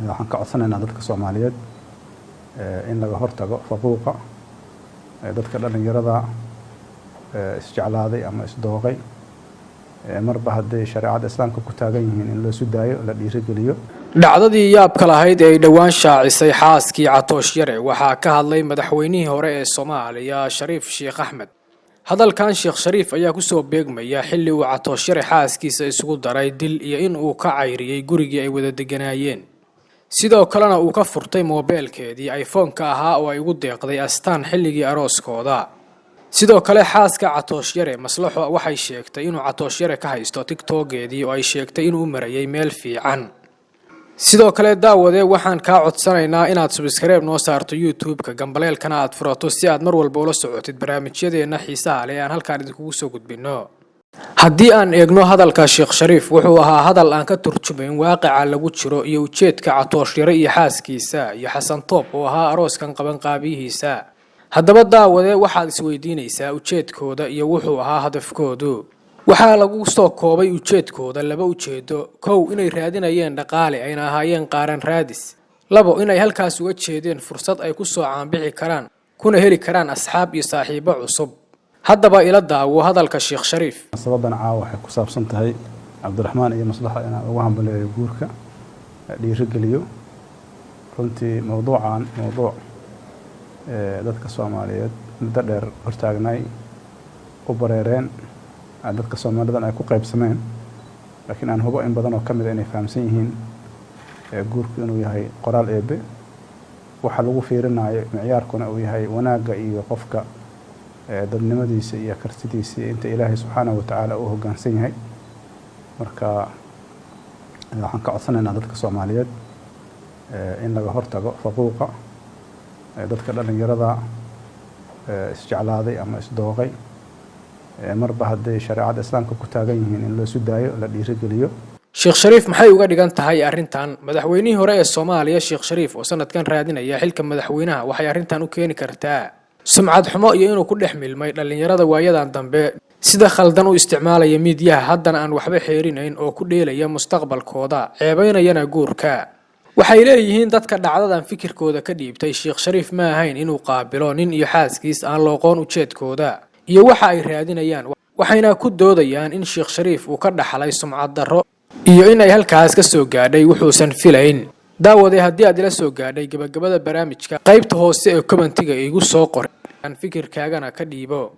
waxaan ka codsanaynaa dadka Soomaaliyeed in laga hortago faquuqa dadka dhalinyarada isjeclaaday ama isdooqay marba haddii shariicada islaamka ku taagan yihiin in loo sudaayo la dhiirigeliyo. dhacdadii yaabka lahayd ee ay dhawaan shaacisay xaaskii Catoosh Yare waxaa ka hadlay madaxweynihii hore ee Soomaaliya Shariif Sheekh Axmed. hadalkan Sheekh Shariif ayaa ku soo beegmaya xilli uu Catoosh Yare xaaskiisa isugu daray dil iyo in uu ka cayriyay gurigii ay wada deganaayeen, sidoo kalena uu ka furtay moobilkeedii iPhone-ka ahaa oo ay ugu deeqday astaan xilligii arooskooda. sidoo kale xaaska Catoosh Yare Maslaxo waxay sheegtay inuu Catoosh Yare ka haysto TikTok-geedii oo ay sheegtay inuu marayay meel fiican. sidoo kale daawade waxaan ka codsanaynaa inaad subscribe noo saarto YouTube-ka gambaleelkana aad furato si aad mar walba ula socotid barnaamijyadeena xiisaha leh aan halkaan idinku soo gudbino. haddii aan eegno hadalka Sheekh Shariif wuxuu ahaa hadal aan ka turjumayn waaqica lagu jiro iyo ujeedka Catoosh Yare iyo xaaskiisa iyo Xasan Toob oo ahaa arooskan qaban qaabihiisa. haddaba daawade waxaad isweydiinaysaa ujeedkooda iyo wuxuu ahaa hadafkoodu. waxaa lagu soo koobay ujeedkooda laba ujeedo. kow, inay raadinayeen dhaqaale ayna ahaayeen qaaran raadis. labo, inay halkaas uga jeedeen fursad ay ku soo caanbixi karaan kuna heli karaan asxaab iyo saaxiibo cusub. haddaba ila daawo hadalka Sheekh Shariif. sababan caawa waxay ku saabsan tahay Cabdiraxmaan iyo Maslaxa inaan ugu hambaleeyo guurka dhiirigeliyo. runtii mowduucan dadka Soomaaliyeed muddo dheer hortaagnay u bareereen dadka Soomaalidan ay ku qaybsameen, laakiin aan hubo in badan oo kamid inay fahamsan yihiin guurku inuu yahay qoraal eebe, waxa lagu fiirinayo miciyaarkuna uu yahay wanaaga iyo qofka dadnimadiisa iyo kartidiisa inta Ilaahay subxaanahu wa tacaala uu hoggaansan yahay. marka waxaan ka codsanaynaa dadka Soomaaliyeed in laga hortago faquuqa dadka dhalinyarada isjeclaaday ama isdooqay marba haddii shariicada islaamka ku taagan yihiin in loo sudaayo la dhiirigeliyo. Sheekh Shariif maxay uga dhigan tahay arrintan? madaxweynihii hore ee Soomaaliya Sheekh Shariif oo sanadkan raadinaya xilka madaxweynaha waxay arrintan u keeni kartaa sumcad xumo iyo inuu ku dhex milmay dhalinyarada waayadan dambe sida khaldan u isticmaalaya miidiyaha haddana aan waxba xeerinayn oo ku dheelaya mustaqbalkooda ceebaynayana guurka. waxay leeyihiin dadka dhacdadan fikirkooda ka dhiibtay Sheekh Shariif ma ahayn inuu qaabilo nin iyo xaaskiis aan looqoon ujeedkooda iyo waxa ay raadinayaan, waxayna ku doodayaan in Sheekh Shariif uu ka dhaxlay sumcad darro iyo in ay halkaas ka soo gaadhay wuxuusan filayn. daawade haddii aad ila soo gaadhay gabagabada barnaamijka qaybta hoose ee commentiga igu soo qor aan fikirkaagana ka dhiibo.